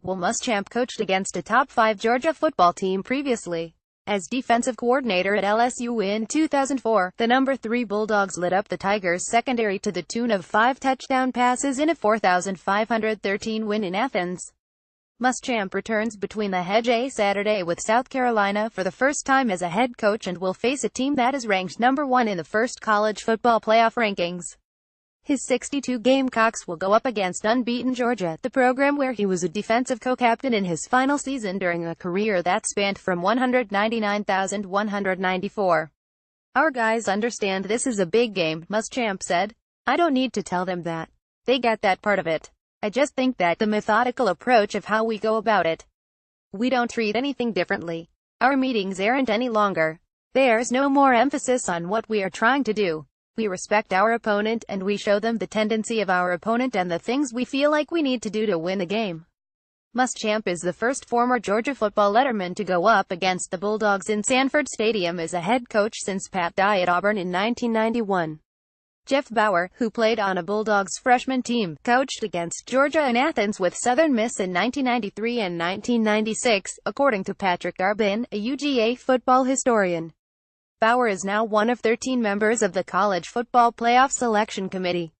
Well, Muschamp coached against a top-5 Georgia football team previously. As defensive coordinator at LSU in 2004, the number 3 Bulldogs lit up the Tigers' secondary to the tune of 5 touchdown passes in a 4,513 win in Athens. Muschamp returns between the hedges Saturday with South Carolina for the first time as a head coach and will face a team that is ranked number 1 in the first college football playoff rankings. His 62 Gamecocks will go up against unbeaten Georgia, the program where he was a defensive co-captain in his final season during a career that spanned from 199,194. Our guys understand this is a big game, Muschamp said. I don't need to tell them that. They get that part of it. I just think that the methodical approach of how we go about it. We don't treat anything differently. Our meetings aren't any longer. There's no more emphasis on what we are trying to do. We respect our opponent and we show them the tendency of our opponent and the things we feel like we need to do to win the game. Muschamp is the first former Georgia football letterman to go up against the Bulldogs in Sanford Stadium as a head coach since Pat Dye at Auburn in 1991. Jeff Bower, who played on a Bulldogs freshman team, coached against Georgia in Athens with Southern Miss in 1993 and 1996, according to Patrick Arbin, a UGA football historian. Bower is now one of 13 members of the College Football Playoff Selection Committee.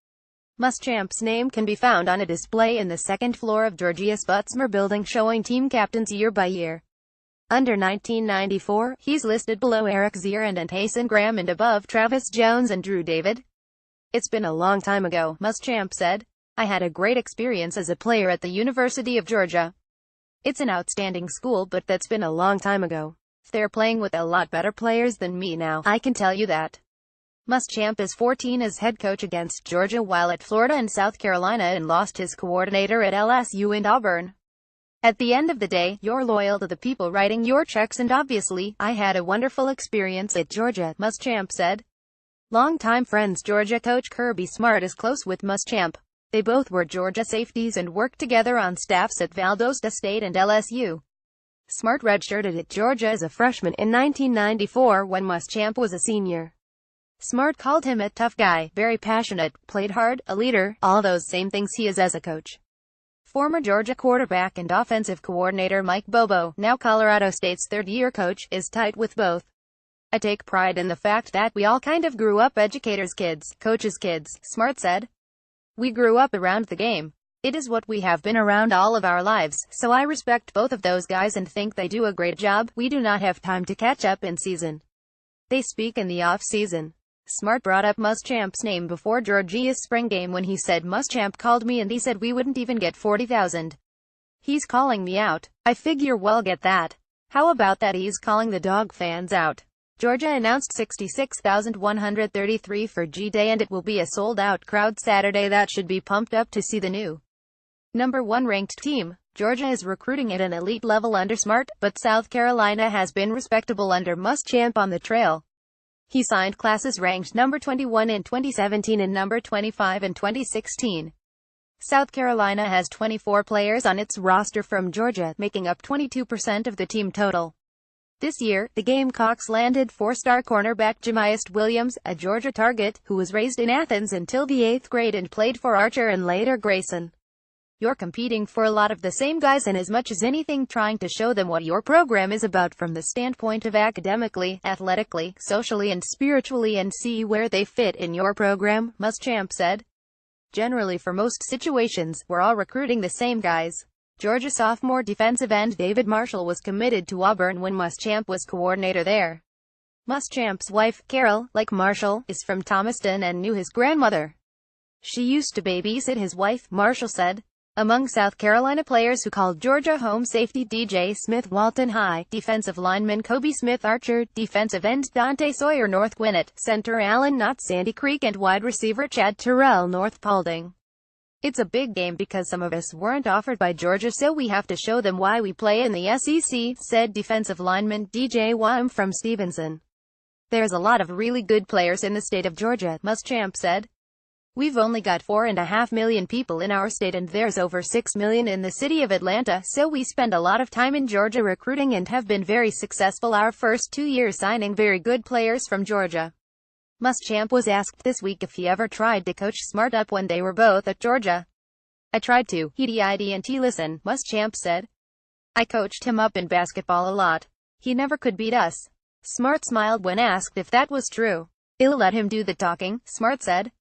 Muschamp's name can be found on a display in the second floor of Georgia's Butzmer building showing team captains year by year. Under 1994, he's listed below Eric Zierand and Hason Graham and above Travis Jones and Drew David. It's been a long time ago, Muschamp said. I had a great experience as a player at the University of Georgia. It's an outstanding school, but that's been a long time ago. They're playing with a lot better players than me now, I can tell you that. Muschamp is 14 as head coach against Georgia while at Florida and South Carolina and lost his coordinator at LSU and Auburn. At the end of the day, you're loyal to the people writing your checks and obviously, I had a wonderful experience at Georgia, Muschamp said. Longtime friends Georgia coach Kirby Smart is close with Muschamp. They both were Georgia safeties and worked together on staffs at Valdosta State and LSU. Smart redshirted at Georgia as a freshman in 1994 when Muschamp was a senior. Smart called him a tough guy, very passionate, played hard, a leader, all those same things he is as a coach. Former Georgia quarterback and offensive coordinator Mike Bobo, now Colorado State's third-year coach, is tight with both. I take pride in the fact that we all kind of grew up educators' kids, coaches' kids, Smart said. We grew up around the game. It is what we have been around all of our lives, so I respect both of those guys and think they do a great job. We do not have time to catch up in season. They speak in the off-season. Smart brought up Muschamp's name before Georgia's spring game when he said Muschamp called me and he said we wouldn't even get 40,000. He's calling me out. I figure we'll get that. How about that he's calling the dog fans out? Georgia announced 66,133 for G-Day and it will be a sold-out crowd Saturday that should be pumped up to see the new number 1 ranked team. Georgia is recruiting at an elite level under Smart, but South Carolina has been respectable under Muschamp on the trail. He signed classes ranked number 21 in 2017 and number 25 in 2016. South Carolina has 24 players on its roster from Georgia, making up 22% of the team total. This year, the Gamecocks landed 4-star cornerback Jamiest Williams, a Georgia target, who was raised in Athens until the 8th grade and played for Archer and later Grayson. You're competing for a lot of the same guys and as much as anything trying to show them what your program is about from the standpoint of academically, athletically, socially and spiritually and see where they fit in your program, Muschamp said. Generally for most situations, we're all recruiting the same guys. Georgia sophomore defensive end David Marshall was committed to Auburn when Muschamp was coordinator there. Muschamp's wife, Carol, like Marshall, is from Thomaston and knew his grandmother. She used to babysit his wife, Marshall said. Among South Carolina players who called Georgia home, safety DJ Smith Walton High, defensive lineman Kobe Smith Archer, defensive end Dante Sawyer North Gwinnett, center Alan Knott Sandy Creek and wide receiver Chad Terrell North Paulding. It's a big game because some of us weren't offered by Georgia so we have to show them why we play in the SEC, said defensive lineman DJ Wham from Stevenson. There's a lot of really good players in the state of Georgia, Muschamp said. We've only got 4.5 million people in our state and there's over 6 million in the city of Atlanta, so we spend a lot of time in Georgia recruiting and have been very successful our first 2 years signing very good players from Georgia. Muschamp was asked this week if he ever tried to coach Smart up when they were both at Georgia. I tried to. He didn't listen, Muschamp said. I coached him up in basketball a lot. He never could beat us. Smart smiled when asked if that was true. I'll let him do the talking, Smart said.